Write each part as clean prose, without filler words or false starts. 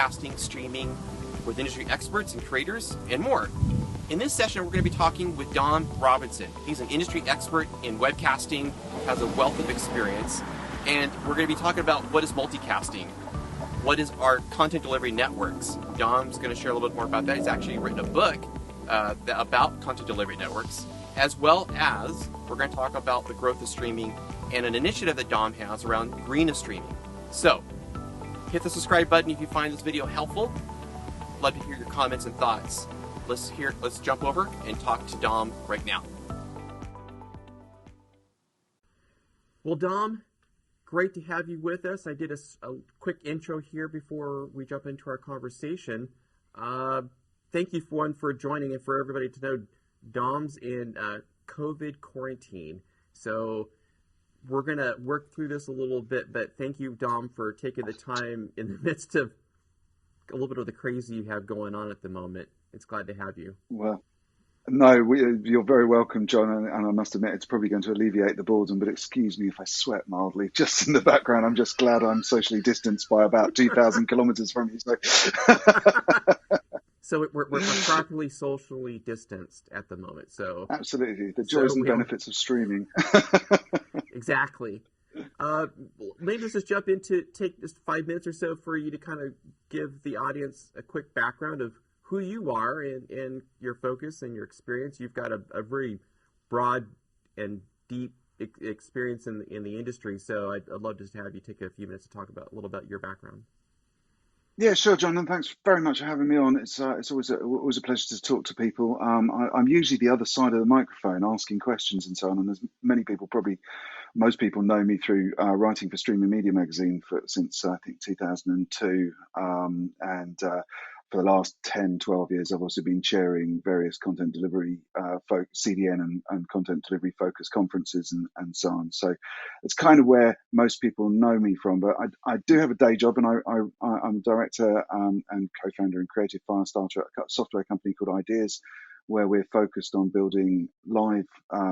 webcasting, streaming, with industry experts and creators, and more. In this session, we're going to be talking with Dom Robinson. He's an industry expert in webcasting, has a wealth of experience, and we're going to be talking about what is multicasting, what is our content delivery networks. Dom's going to share a little bit more about that. He's actually written a book about content delivery networks, as well as we're going to talk about the growth of streaming and an initiative that Dom has around green of streaming. So, hit the subscribe button if you find this video helpful. Love to hear your comments and thoughts. Let's jump over and talk to Dom right now. Well, Dom, great to have you with us. I did a quick intro here before we jump into our conversation. Thank you for joining, and for everybody to know, Dom's in COVID quarantine. So we're going to work through this a little bit, but thank you, Dom, for taking the time in the midst of a little bit of the crazy you have going on at the moment. It's glad to have you. Well, no, you're very welcome, John, and I must admit it's probably going to alleviate the boredom, but excuse me if I sweat mildly just in the background. I'm just glad I'm socially distanced by about 2,000 kilometers from you. So we're properly socially distanced at the moment. So absolutely, the joys and benefits of streaming. Exactly. Maybe let's just jump into, take just 5 minutes or so for you to kind of give the audience a quick background of who you are and your focus and your experience. You've got a very broad and deep experience in the industry, so I'd love just to have you take a few minutes to talk about a little about your background. Yeah, sure, John, and thanks very much for having me on. It's always a pleasure to talk to people. I'm usually the other side of the microphone, asking questions and so on. And as many people, probably most people, know me through writing for Streaming Media Magazine since I think 2002, and for the last 10, 12 years, I've also been chairing various content delivery, CDN and content delivery focused conferences and so on. So it's kind of where most people know me from. But I do have a day job, and I'm director and co-founder and creative firestarter at a software company called Ideas, where we're focused on building live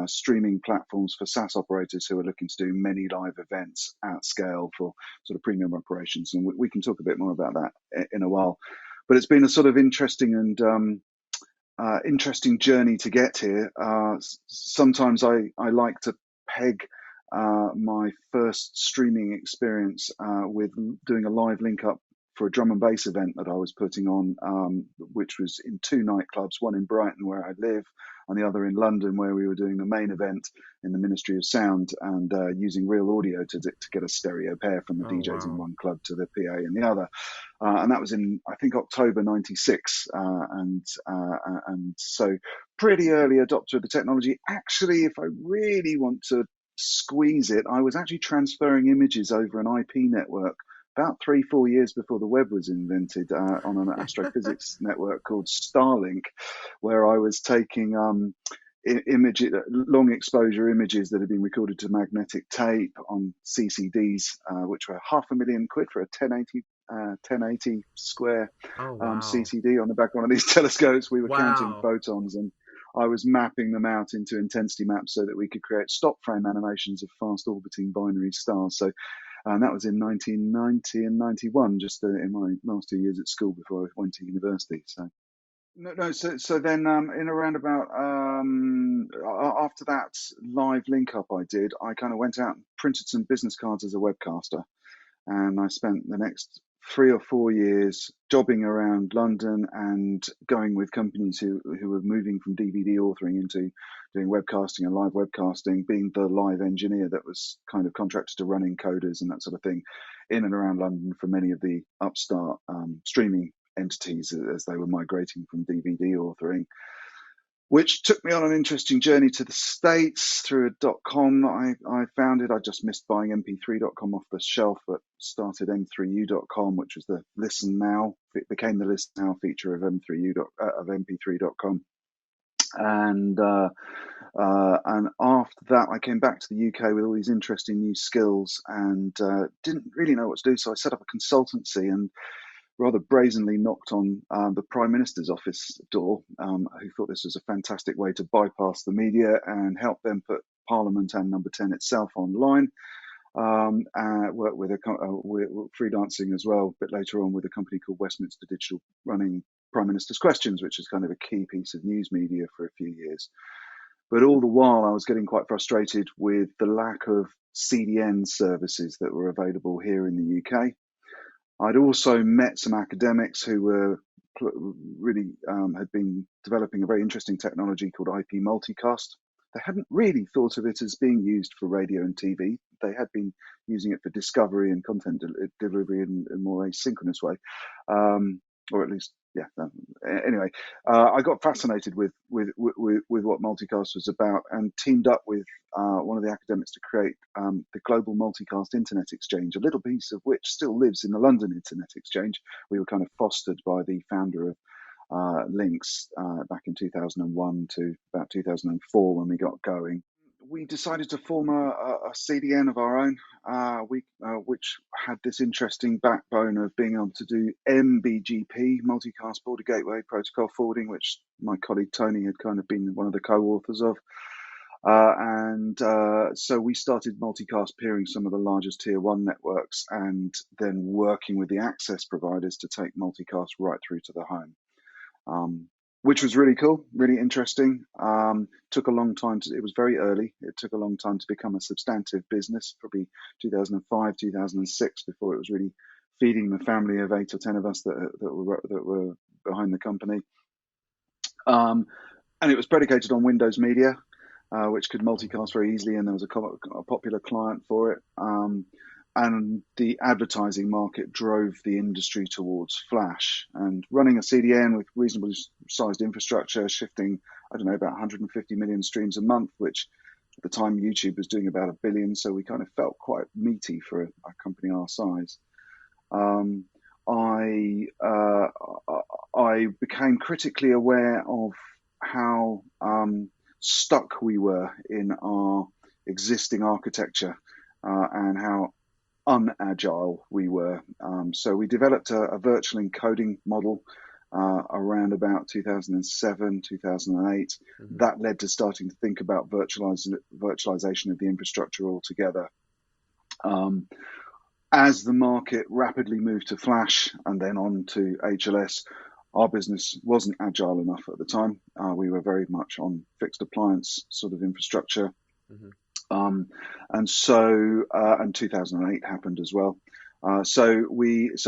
streaming platforms for SaaS operators who are looking to do many live events at scale for sort of premium operations. And we can talk a bit more about that in a while. But it's been a sort of interesting journey to get here. Sometimes I like to peg my first streaming experience with doing a live link up for a drum and bass event that I was putting on, which was in two nightclubs, one in Brighton where I live and the other in London, where we were doing the main event in the Ministry of Sound and using real audio to get a stereo pair from the DJs in one club to the PA in the other. And that was in, I think, October 96. And so pretty early adopter of the technology. Actually, if I really want to squeeze it, I was actually transferring images over an IP network about 3-4 years before the web was invented, on an astrophysics network called Starlink, where I was taking long exposure images that had been recorded to magnetic tape on CCDs, which were £500,000 for a 1080 square CCD on the back of one of these telescopes. We were counting photons, and I was mapping them out into intensity maps so that we could create stop frame animations of fast orbiting binary stars. So and that was in 1990 and 91, just in my last 2 years at school before I went to university. So then in around about after that live link up I did, I kind of went out and printed some business cards as a webcaster, and I spent the next 3 or 4 years jobbing around London and going with companies who were moving from DVD authoring into doing webcasting and live webcasting, being the live engineer that was kind of contracted to run encoders and that sort of thing in and around London for many of the upstart streaming entities as they were migrating from DVD authoring, which took me on an interesting journey to the States through a .com I founded. I just missed buying mp3.com off the shelf, but started m3u.com, which was the Listen Now. It became the Listen Now feature of mp3.com. And after that, I came back to the UK with all these interesting new skills and didn't really know what to do. So I set up a consultancy and rather brazenly knocked on the Prime Minister's office door, who thought this was a fantastic way to bypass the media and help them put Parliament and Number 10 itself online. Worked with freelancing as well, a bit later on with a company called Westminster Digital, running Prime Minister's Questions, which is kind of a key piece of news media for a few years. But all the while, I was getting quite frustrated with the lack of CDN services that were available here in the UK. I'd also met some academics who were really had been developing a very interesting technology called IP multicast. They hadn't really thought of it as being used for radio and TV. They had been using it for discovery and content delivery in a more asynchronous way, or at least, yeah. Anyway, I got fascinated with what multicast was about, and teamed up with one of the academics to create the Global Multicast Internet Exchange, a little piece of which still lives in the London Internet Exchange. We were kind of fostered by the founder of Links back in 2001 to about 2004 when we got going. We decided to form a CDN of our own, which had this interesting backbone of being able to do MBGP, Multicast Border Gateway Protocol Forwarding, which my colleague Tony had kind of been one of the co-authors of. So we started multicast peering some of the largest tier one networks, and then working with the access providers to take multicast right through to the home. Which was really cool, really interesting. Took a long time it was very early. It took a long time to become a substantive business, probably 2005, 2006, before it was really feeding the family of 8 or 10 of us that were behind the company. And it was predicated on Windows Media, which could multicast very easily, and there was a popular client for it. And the advertising market drove the industry towards Flash, and running a CDN with reasonably sized infrastructure, shifting, I don't know, about 150 million streams a month, which at the time YouTube was doing about 1 billion. So we kind of felt quite meaty for a company our size. I became critically aware of how stuck we were in our existing architecture, and how unagile we were. So we developed a virtual encoding model around about 2007, 2008. Mm-hmm. That led to starting to think about virtualization of the infrastructure altogether. As the market rapidly moved to Flash and then on to HLS, our business wasn't agile enough at the time. We were very much on fixed appliance sort of infrastructure. Mm-hmm. And 2008 happened as well. So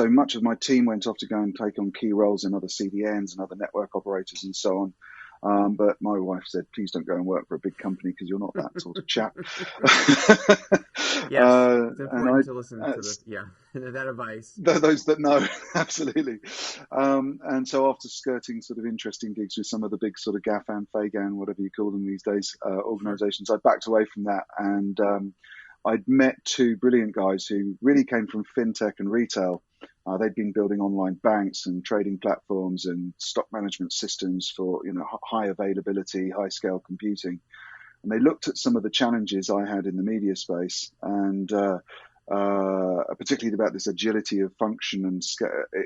much of my team went off to go and take on key roles in other CDNs and other network operators and so on. But my wife said, please don't go and work for a big company because you're not that sort of chap. Yes, it's important to listen to this. Yeah, that advice. Those that know, absolutely. And so after skirting sort of interesting gigs with some of the big sort of GAFAN, FAGAN, whatever you call them these days, organizations, I backed away from that. And I'd met 2 brilliant guys who really came from fintech and retail. They'd been building online banks and trading platforms and stock management systems for, high availability, high scale computing. And they looked at some of the challenges I had in the media space, and particularly about this agility of function and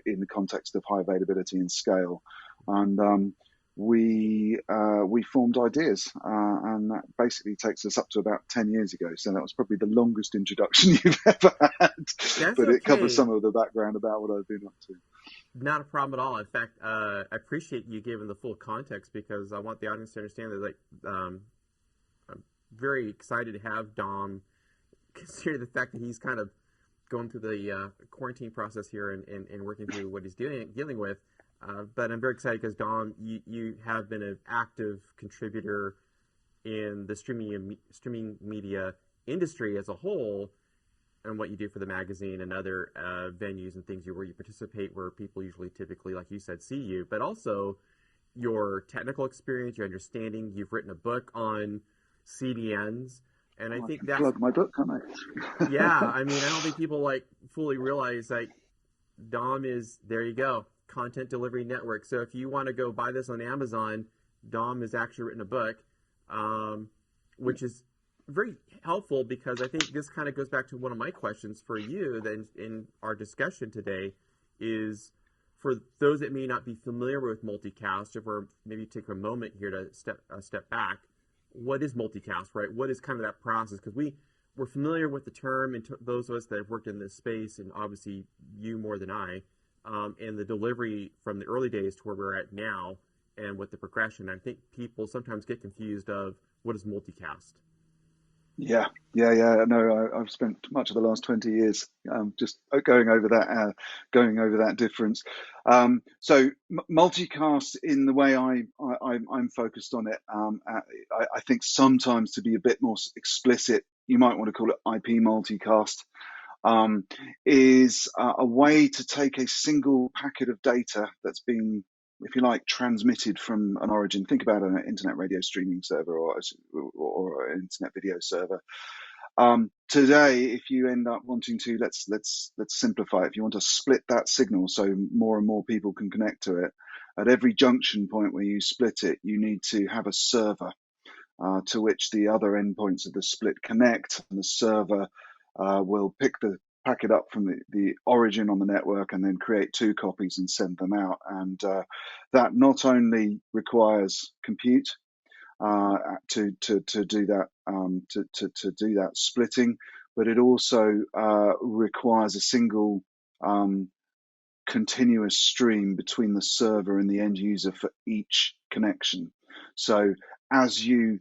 in the context of high availability and scale. And we formed Ideas, and that basically takes us up to about 10 years ago. So that was probably the longest introduction you've ever had. But it covers some of the background about what I've been up to. Not a problem at all. In fact, I appreciate you giving the full context, because I want the audience to understand that, I'm very excited to have Dom, consider the fact that he's kind of going through the quarantine process here and working through what he's dealing with. But I'm very excited because, Dom, you have been an active contributor in the streaming media industry as a whole, and what you do for the magazine and other venues and things where you participate, where people typically, like you said, see you, but also your technical experience, your understanding. You've written a book on CDNs, and I think that's... plug my book, can't I? Yeah, I mean, I don't think people fully realize Dom is, there you go, content delivery network. So if you want to go buy this on Amazon, Dom has actually written a book, which is very helpful, because I think this kind of goes back to one of my questions for you then in our discussion today, is for those that may not be familiar with multicast, if we're maybe take a moment here to step back, what is multicast, right? What is kind of that process? Because we're familiar with the term, and those of us that have worked in this space, and obviously you more than I, and the delivery from the early days to where we're at now, and with the progression. I think people sometimes get confused of what is multicast. Yeah. No, I've spent much of the last 20 years just going over that difference. So multicast, in the way I'm focused on it, I think sometimes to be a bit more explicit, you might want to call it IP multicast. Is a way to take a single packet of data that's been, if you like, transmitted from an origin. Think about an internet radio streaming server or an internet video server. Today, if you end up wanting to, let's simplify it. If you want to split that signal so more and more people can connect to it, at every junction point where you split it, you need to have a server to which the other endpoints of the split connect, and the server will pick the packet up from the origin on the network and then create 2 copies and send them out. And that not only requires compute to do that to do that splitting, but it also requires a single continuous stream between the server and the end user for each connection. So as you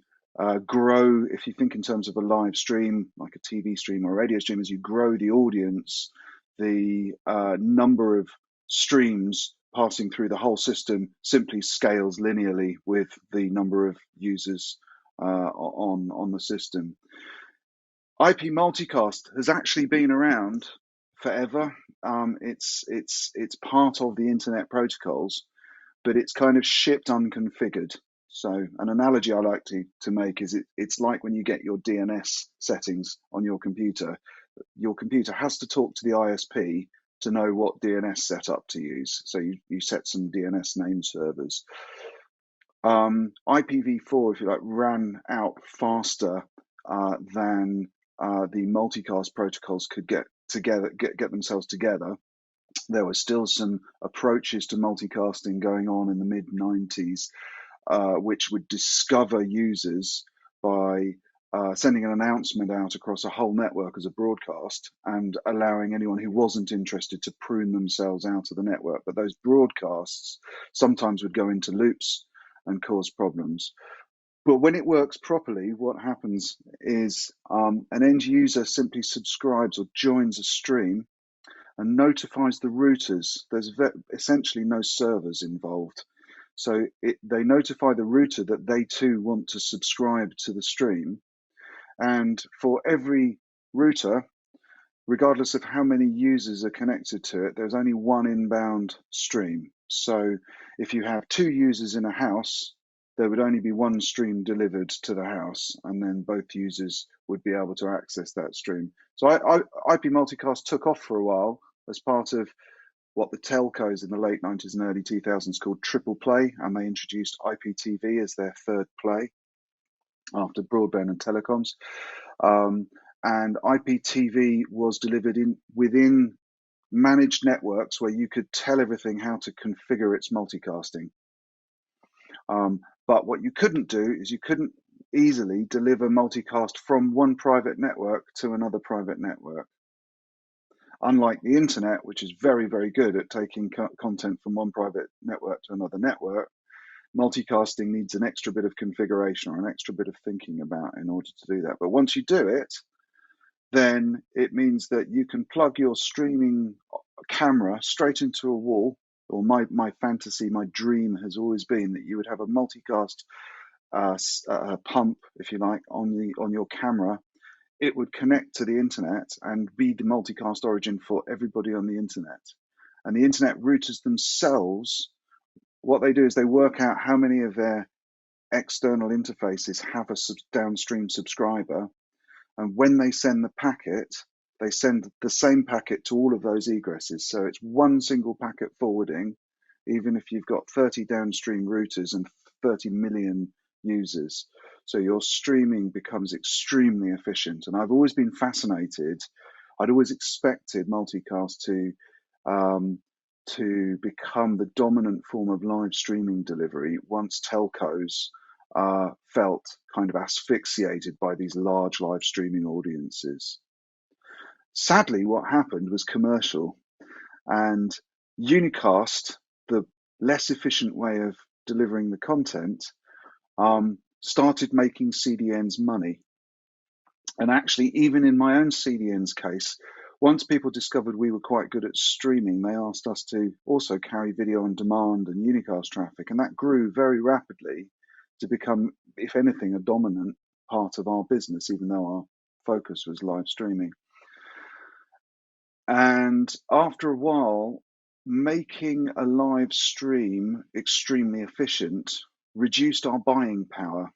grow, if you think in terms of a live stream, like a TV stream or a radio stream, as you grow the audience, the number of streams passing through the whole system simply scales linearly with the number of users on the system. IP multicast has actually been around forever. It's part of the internet protocols, but it's kind of shipped unconfigured. So an analogy I like to make is it's like when you get your DNS settings on your computer has to talk to the ISP to know what DNS setup to use. So you set some DNS name servers. IPv4, if you like, ran out faster than the multicast protocols could get themselves together. There were still some approaches to multicasting going on in the mid 90s, which would discover users by sending an announcement out across a whole network as a broadcast and allowing anyone who wasn't interested to prune themselves out of the network. But those broadcasts sometimes would go into loops and cause problems. But when it works properly, what happens is an end user simply subscribes or joins a stream and notifies the routers. There's essentially no servers involved. So they notify the router that they too want to subscribe to the stream. And for every router, regardless of how many users are connected to it, there's only one inbound stream. So if you have 2 users in a house, there would only be one stream delivered to the house, and then both users would be able to access that stream. So IP multicast took off for a while as part of what the telcos in the late 90s and early 2000s called triple play, and they introduced IPTV as their third play after broadband and telecoms. And IPTV was delivered within managed networks where you could tell everything how to configure its multicasting. But what you couldn't do is you couldn't easily deliver multicast from one private network to another private network. Unlike the internet, which is very, very good at taking content from one private network to another network, multicasting needs an extra bit of configuration or an extra bit of thinking about in order to do that. But once you do it, then it means that you can plug your streaming camera straight into a wall. Or my fantasy, my dream has always been that you would have a multicast pump, if you like, on your camera. It would connect to the internet and be the multicast origin for everybody on the internet. And the internet routers themselves, what they do is they work out how many of their external interfaces have a downstream subscriber. And when they send the packet, they send the same packet to all of those egresses. So it's one single packet forwarding, even if you've got 30 downstream routers and 30 million users. So your streaming becomes extremely efficient. And I've always been fascinated. I'd always expected multicast to become the dominant form of live streaming delivery once telcos felt kind of asphyxiated by these large live streaming audiences. Sadly, what happened was commercial, and unicast, the less efficient way of delivering the content, started making CDNs money. And actually, even in my own CDN's case, once people discovered we were quite good at streaming, they asked us to also carry video on demand and unicast traffic. And that grew very rapidly to become, if anything, a dominant part of our business, even though our focus was live streaming. And after a while, making a live stream extremely efficient reduced our buying power,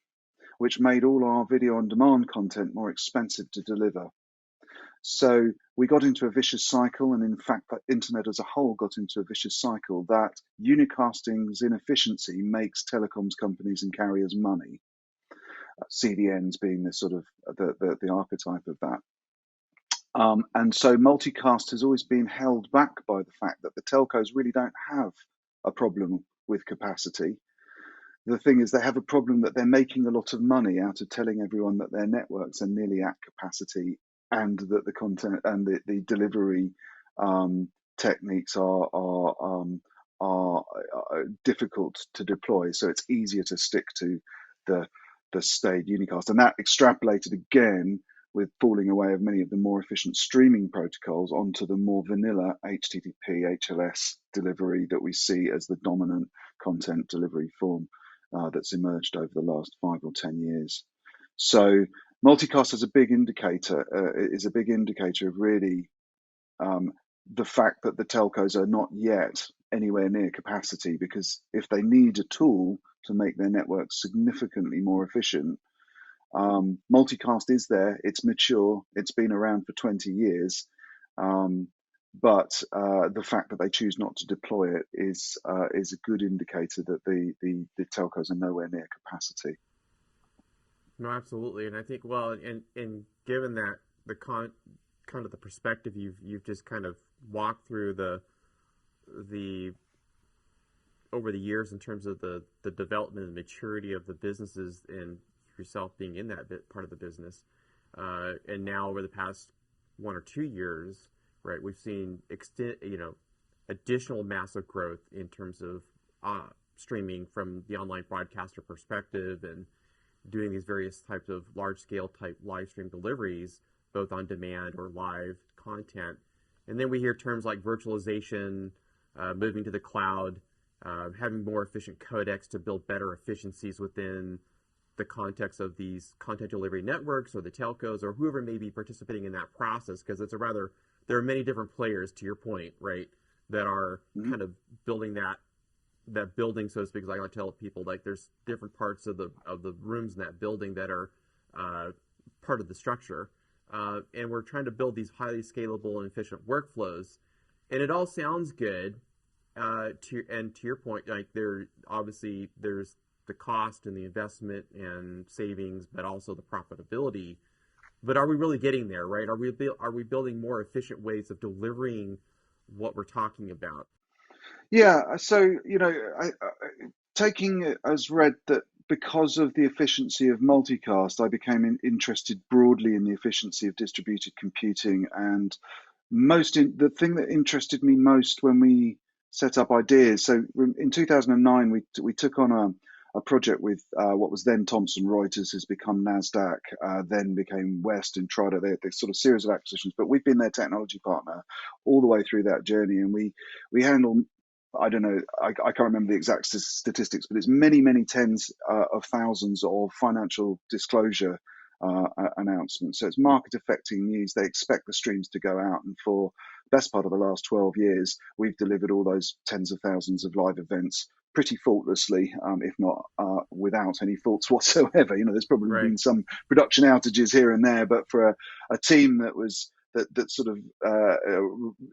which made all our video on demand content more expensive to deliver. So we got into a vicious cycle, and in fact, the internet as a whole got into a vicious cycle that unicasting's inefficiency makes telecoms companies and carriers money. CDNs being the sort of the archetype of that. And so multicast has always been held back by the fact that the telcos really don't have a problem with capacity. The thing is, they have a problem that they're making a lot of money out of telling everyone that their networks are nearly at capacity, and that the content and the delivery techniques are difficult to deploy. So it's easier to stick to the staid unicast, and that extrapolated again with falling away of many of the more efficient streaming protocols onto the more vanilla HTTP HLS delivery that we see as the dominant content delivery form that's emerged over the last 5 or 10 years. So multicast is a big indicator of really the fact that the telcos are not yet anywhere near capacity, because if they need a tool to make their networks significantly more efficient, multicast is there, it's mature, it's been around for 20 years, but the fact that they choose not to deploy it is a good indicator that the telcos are nowhere near capacity. No, absolutely, and I think, well, and given that the kind of the perspective you've just kind of walked through the over the years in terms of the development and maturity of the businesses, and yourself being in that part of the business, and now over the past 1 or 2 years, right, we've seen additional massive growth in terms of streaming from the online broadcaster perspective, and doing these various types of large-scale type live stream deliveries, both on demand or live content. And then we hear terms like virtualization, moving to the cloud, having more efficient codecs to build better efficiencies within the context of these content delivery networks or the telcos or whoever may be participating in that process, because there are many different players, to your point, right, that are kind of building that building, so to speak. Like I tell people, like, there's different parts of the rooms in that building that are part of the structure, and we're trying to build these highly scalable and efficient workflows, and it all sounds good. To your point, like, there's the cost and the investment and savings, but also the profitability. But are we really getting there, right? Are we building more efficient ways of delivering what we're talking about? Yeah, so taking it as read that because of the efficiency of multicast, I became interested broadly in the efficiency of distributed computing, and the thing that interested me most when we set up ideas. So in 2009, we took on a project with what was then Thomson Reuters, has become NASDAQ, then became West and Trido. They sort of series of acquisitions, but we've been their technology partner all the way through that journey, and we handle, I don't know, I can't remember the exact statistics, but it's many, many tens of thousands of financial disclosure announcements. So it's market affecting news. They expect the streams to go out, and for the best part of the last 12 years, we've delivered all those tens of thousands of live events pretty faultlessly, if not without any faults whatsoever. There's probably been some production outages here and there, but for a team that sort of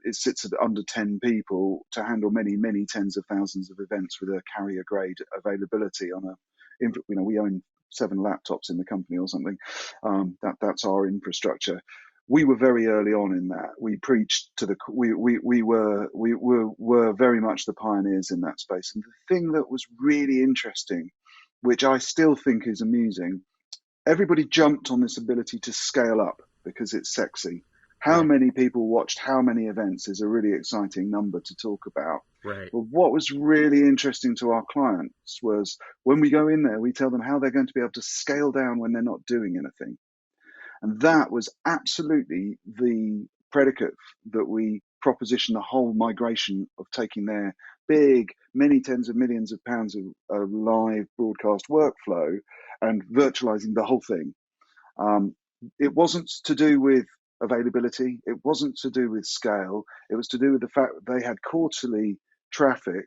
it sits at under 10 people to handle many, many tens of thousands of events with a carrier grade availability we own 7 laptops in the company or something. That's our infrastructure. We were very early on in that. We preached to we were very much the pioneers in that space. And the thing that was really interesting which I still think is amusing. Everybody jumped on this ability to scale up because it's sexy. How many people watched how many events is a really exciting number to talk about. Right. But what was really interesting to our clients was when we go in there, we tell them how they're going to be able to scale down when they're not doing anything. And that was absolutely the predicate that we propositioned the whole migration of taking their big, many tens of millions of pounds of live broadcast workflow and virtualizing the whole thing. It wasn't to do with availability. It wasn't to do with scale. It was to do with the fact that they had quarterly traffic,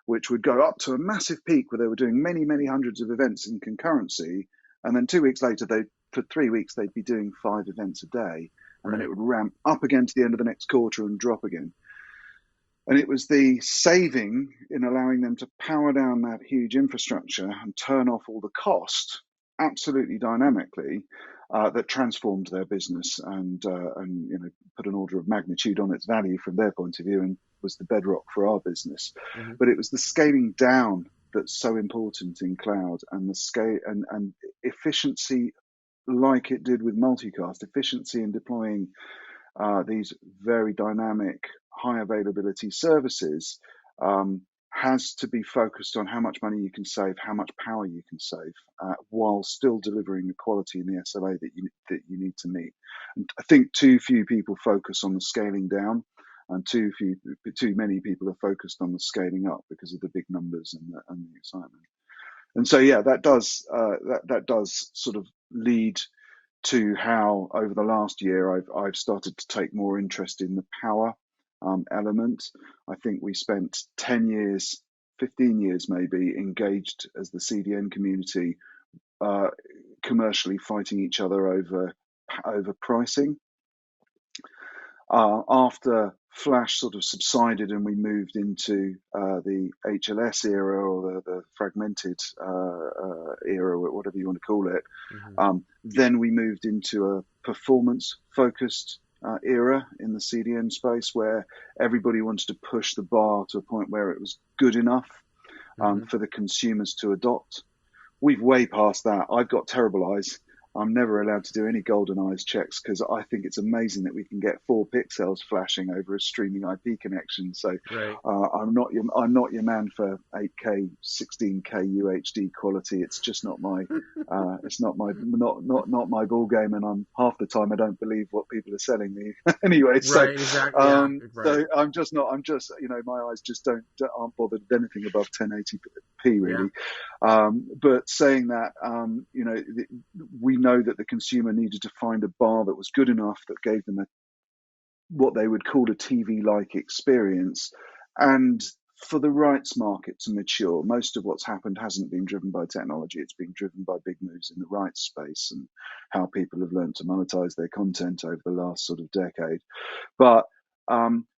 which would go up to a massive peak where they were doing many, many hundreds of events in concurrency. And then 2 weeks later, for 3 weeks, they'd be doing 5 events a day. And then it would ramp up again to the end of the next quarter and drop again. And it was the saving in allowing them to power down that huge infrastructure and turn off all the cost absolutely dynamically that transformed their business and put an order of magnitude on its value from their point of view and was the bedrock for our business. Mm-hmm. But it was the scaling down that's so important in cloud, and the scale and efficiency, like it did with multicast, efficiency in deploying these very dynamic, high availability services has to be focused on how much money you can save, how much power you can save, while still delivering the quality in the SLA that you need to meet. And I think too few people focus on the scaling down, and too many people are focused on the scaling up because of the big numbers and the excitement. And so, yeah, that does sort of lead to how over the last year I've started to take more interest in the power element. I think we spent 10 years, 15 years maybe, engaged as the CDN community, commercially fighting each other over pricing. After Flash sort of subsided and we moved into the HLS era, or the fragmented era, whatever you want to call it, then we moved into a performance-focused era in the CDN space where everybody wanted to push the bar to a point where it was good enough for the consumers to adopt. We've way past that. I've got terrible eyes. I'm never allowed to do any golden eyes checks because I think it's amazing that we can get 4 pixels flashing over a streaming IP connection. So I'm not your man for 8K, 16K UHD quality. It's just not my it's not my ball game, and I'm half the time I don't believe what people are selling me anyway. So exactly. So I'm just my eyes just aren't bothered with anything above 1080p really. But saying that, we know that the consumer needed to find a bar that was good enough that gave them what they would call a TV-like experience, and for the rights market to mature. Most of what's happened hasn't been driven by technology. It's been driven by big moves in the rights space and how people have learned to monetize their content over the last sort of decade. But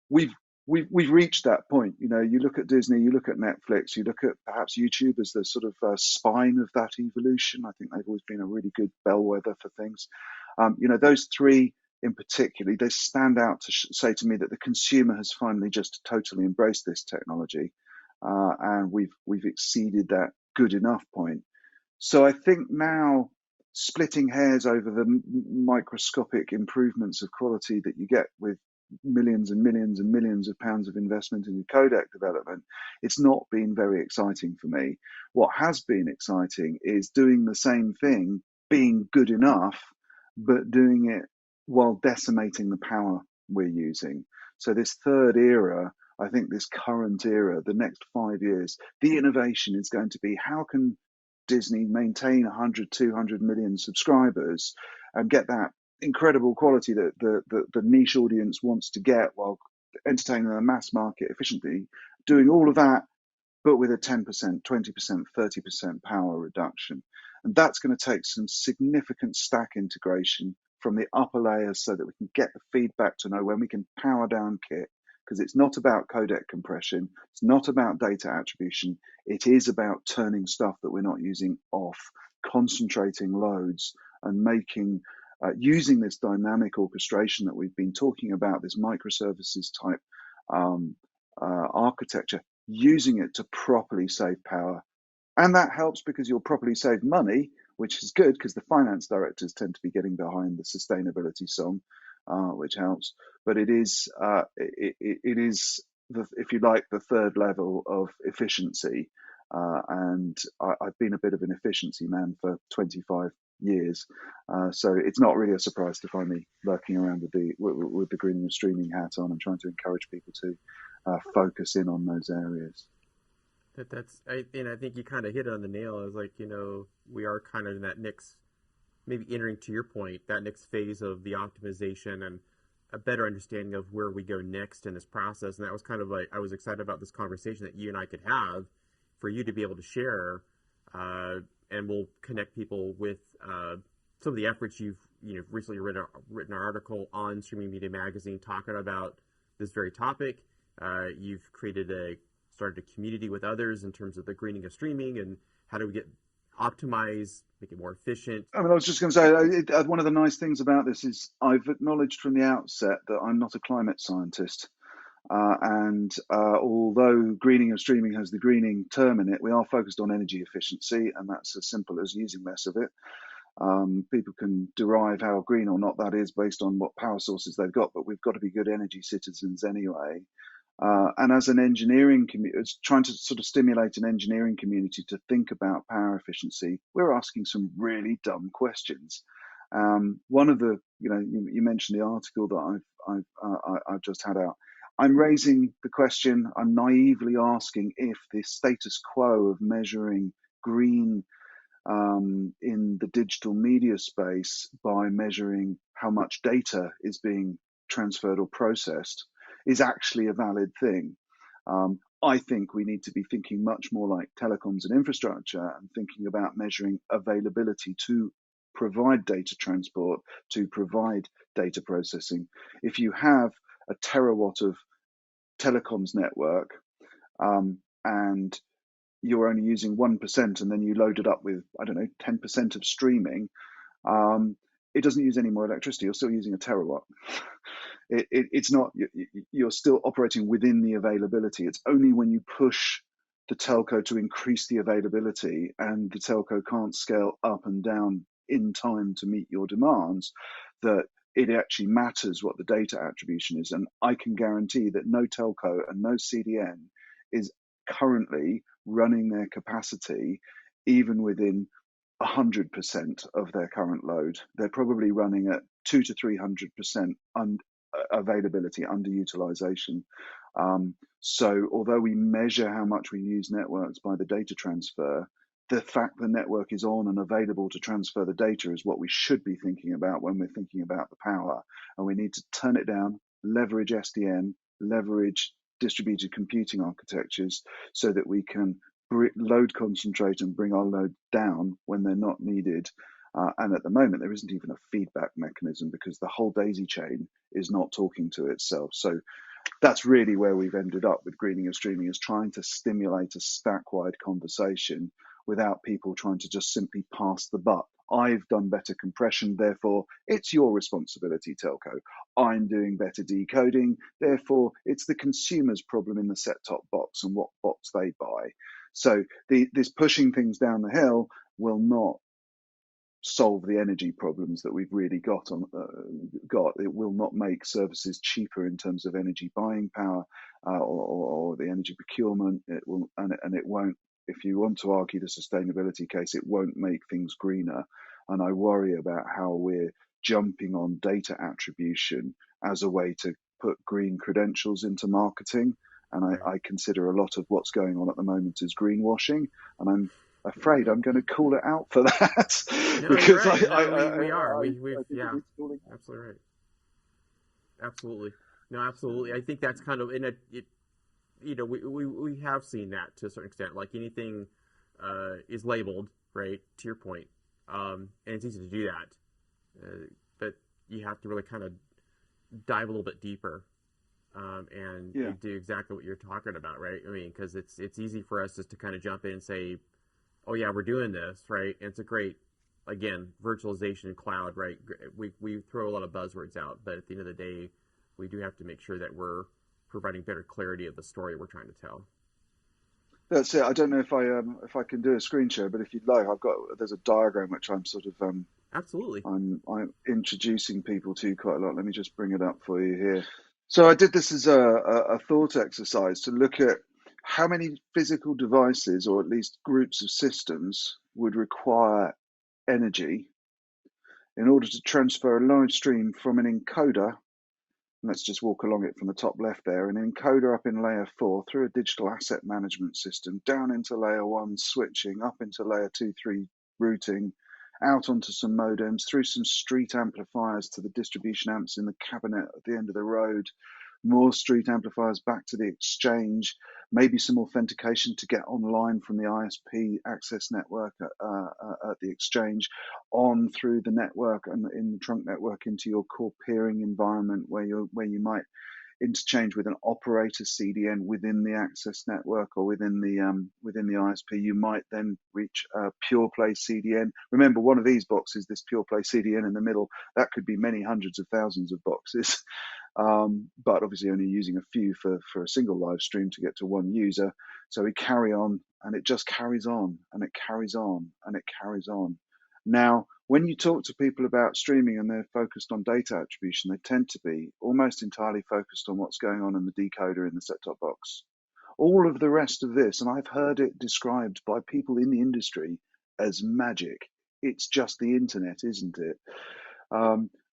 we've reached that point. You look at Disney, you look at Netflix, you look at perhaps YouTube as the sort of spine of that evolution. I think they've always been a really good bellwether for things. Those three in particular, they stand out to say to me that the consumer has finally just totally embraced this technology, and we've exceeded that good enough point. So I think now, splitting hairs over the microscopic improvements of quality that you get with millions and millions and millions of pounds of investment in codec development, it's not been very exciting for me. What has been exciting is doing the same thing, being good enough, but doing it while decimating the power we're using. So this third era, I think this current era, the next 5 years, the innovation is going to be how can Disney maintain 100, 200 million subscribers and get that incredible quality that the niche audience wants to get while entertaining the mass market efficiently, doing all of that, but with a 10%, 20%, 30% power reduction. And that's going to take some significant stack integration from the upper layers so that we can get the feedback to know when we can power down kit, because it's not about codec compression, it's not about data attribution, it is about turning stuff that we're not using off, concentrating loads and making using this dynamic orchestration that we've been talking about, this microservices type architecture, using it to properly save power And that helps because you'll properly save money, which is good because the finance directors tend to be getting behind the sustainability song, which helps. But it is if you like, the third level of efficiency. And I've been a bit of an efficiency man for 25 years, so it's not really a surprise to find me lurking around with the greening and streaming hat on and trying to encourage people to focus in on those areas. And I think you kind of hit it on the nail. I was like, we are kind of in that next, maybe entering, to your point, that next phase of the optimization and a better understanding of where we go next in this process. And that was kind of like, I was excited about this conversation that you and I could have for you to be able to share. And we'll connect people with some of the efforts you've recently written an article on Streaming Media Magazine talking about this very topic. You've started a community with others in terms of the greening of streaming and how do we optimize, make it more efficient. I was just going to say, one of the nice things about this is I've acknowledged from the outset that I'm not a climate scientist. And although greening of streaming has the greening term in it, we are focused on energy efficiency, and that's as simple as using less of it. People can derive how green or not that is based on what power sources they've got, but we've got to be good energy citizens anyway. And as an engineering community, trying to sort of stimulate an engineering community to think about power efficiency, we're asking some really dumb questions. One of the, you mentioned the article that I've just had out. I'm raising the question, I'm naively asking if the status quo of measuring green in the digital media space by measuring how much data is being transferred or processed is actually a valid thing. I think we need to be thinking much more like telecoms and infrastructure and thinking about measuring availability to provide data transport, to provide data processing. If you have a terawatt of telecoms network and you're only using 1% and then you load it up with, 10% of streaming, it doesn't use any more electricity. You're still using a terawatt. It's not, you're still operating within the availability. It's only when you push the telco to increase the availability and the telco can't scale up and down in time to meet your demands that it actually matters what the data attribution is. And I can guarantee that no telco and no CDN is currently running their capacity even within 100% of their current load. They're probably running at 200 to 300% availability, underutilization. So although we measure how much we use networks by the data transfer, the fact the network is on and available to transfer the data is what we should be thinking about when we're thinking about the power. And we need to turn it down, leverage SDN, leverage distributed computing architectures so that we can load concentrate and bring our load down when they're not needed. And at the moment, there isn't even a feedback mechanism because the whole daisy chain is not talking to itself. So that's really where we've ended up with greening and streaming, is trying to stimulate a stack-wide conversation without people trying to just simply pass the buck. I've done better compression, therefore it's your responsibility, telco. I'm doing better decoding, therefore it's the consumer's problem in the set-top box and what box they buy. So this pushing things down the hill will not solve the energy problems that we've really got. It will not make services cheaper in terms of energy buying power or the energy procurement. It will, and it won't. If you want to argue the sustainability case, it won't make things greener. And I worry about how we're jumping on data attribution as a way to put green credentials into marketing. And I consider a lot of what's going on at the moment is greenwashing. And I'm afraid I'm going to call it out for that. No, because right. We are. Yeah, absolutely right. Absolutely. No, absolutely. I think that's kind of in it. We have seen that to a certain extent. Like anything is labeled, right? To your point, and it's easy to do that, but you have to really kind of dive a little bit deeper. And you do exactly what you're talking about, right? I mean, because it's easy for us just to kind of jump in and say, oh yeah, we're doing this, right? And it's a great, again, virtualization and cloud, right? We throw a lot of buzzwords out, but at the end of the day, we do have to make sure that we're providing better clarity of the story we're trying to tell. That's it. I don't know if I can do a screen share, but if you'd like, there's a diagram which I'm sort of Absolutely. I'm introducing people to quite a lot. Let me just bring it up for you here. So I did this as a thought exercise to look at how many physical devices, or at least groups of systems, would require energy in order to transfer a live stream from an encoder. Let's just walk along it from the top left there. An encoder up in layer 4 through a digital asset management system, down into layer 1 switching, up into layer 2, 3 routing, out onto some modems, through some street amplifiers to the distribution amps in the cabinet at the end of the road, more street amplifiers back to the exchange, maybe some authentication to get online from the ISP access network at the exchange, on through the network and in the trunk network into your core peering environment where you might interchange with an operator CDN within the access network or within the ISP. You might then reach a pure play CDN. Remember, one of these boxes, this pure play CDN in the middle, that could be many hundreds of thousands of boxes. But obviously only using a few for a single live stream to get to one user. So we carry on, and it just carries on, and it carries on, and it carries on. Now, when you talk to people about streaming and they're focused on data attribution, they tend to be almost entirely focused on what's going on in the decoder in the set-top box. All of the rest of this, and I've heard it described by people in the industry as magic. It's just the internet, isn't it?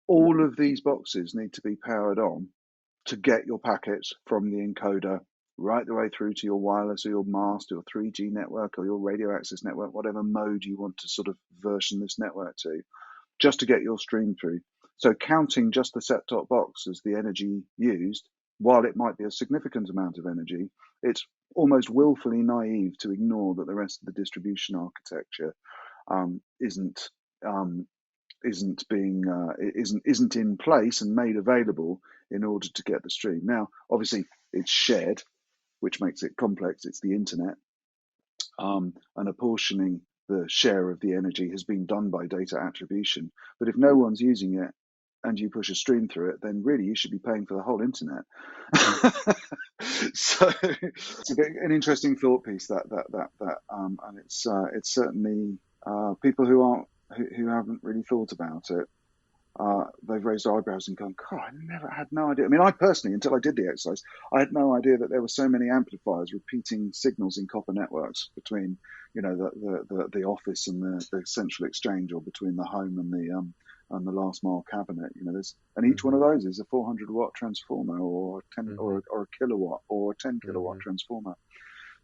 All of these boxes need to be powered on to get your packets from the encoder right the way through to your wireless or your mast or 3G network or your radio access network, whatever mode you want to sort of version this network to, just to get your stream through. So counting just the set-top box as the energy used, while it might be a significant amount of energy, it's almost willfully naive to ignore that the rest of the distribution architecture isn't in place and made available in order to get the stream. Now, obviously, it's shared, which makes it complex. It's the internet, and apportioning the share of the energy has been done by data attribution. But if no one's using it and you push a stream through it, then really you should be paying for the whole internet. So it's an interesting thought piece and it's certainly people who haven't really thought about it. They've raised eyebrows and gone, God, I had no idea. I mean, I personally, until I did the exercise, I had no idea that there were so many amplifiers repeating signals in copper networks between, the office and the central exchange, or between the home and the last mile cabinet. And each one of those is a 400 watt transformer, or 10 or a kilowatt, or a 10 kilowatt transformer.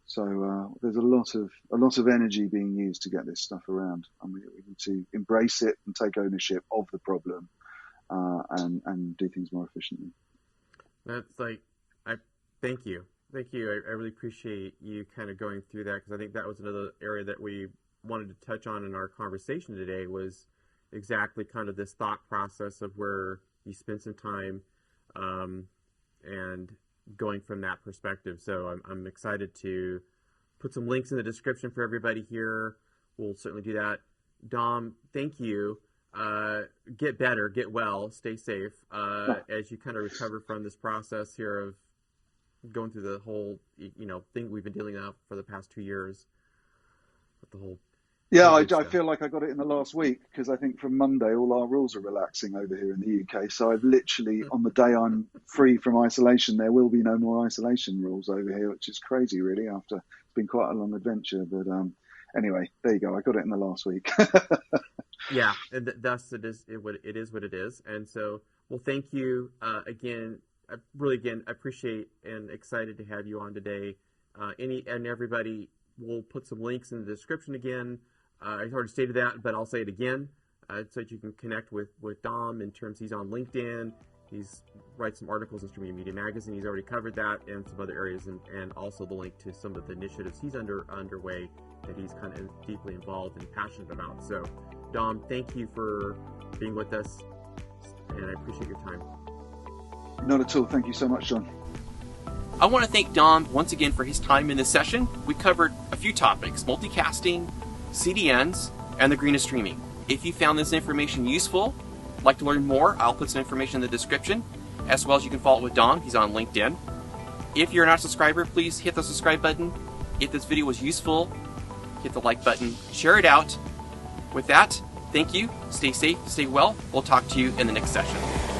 So there's a lot of energy being used to get this stuff around, and we need to embrace it and take ownership of the problem, and do things more efficiently. That's thank you. I really appreciate you kind of going through that, because I think that was another area that we wanted to touch on in our conversation today, was exactly kind of this thought process of where you spend some time and going from that perspective. So I'm excited to put some links in the description for everybody here. We'll certainly do that. Dom, thank you. Get better, get well, stay safe as you kind of recover from this process here of going through the whole thing we've been dealing with for the past 2 years. With the whole I feel like I got it in the last week, because I think from Monday all our rules are relaxing over here in the UK. So I've literally, on the day I'm free from isolation, there will be no more isolation rules over here, which is crazy, really. After it's been quite a long adventure, but anyway, there you go. I got it in the last week. Yeah, and thus it is what it is. And so, well, thank you again. I appreciate and excited to have you on today. Everybody, we'll put some links in the description again. I already stated that, but I'll say it again, so that you can connect with Dom. In terms, he's on LinkedIn. He's writes some articles in Streaming Media Magazine. He's already covered that, and some other areas, and also the link to some of the initiatives he's underway that he's kind of deeply involved and passionate about. So, Dom, thank you for being with us, and I appreciate your time. Not at all. Thank you so much, John. I want to thank Dom once again for his time in this session. We covered a few topics: multicasting, CDNs, and the green of streaming. If you found this information useful, like to learn more, I'll put some information in the description, as well as you can follow with Dom. He's on LinkedIn. If you're not a subscriber, please hit the subscribe button. If this video was useful, hit the like button, share it out. With that, thank you, stay safe, stay well. We'll talk to you in the next session.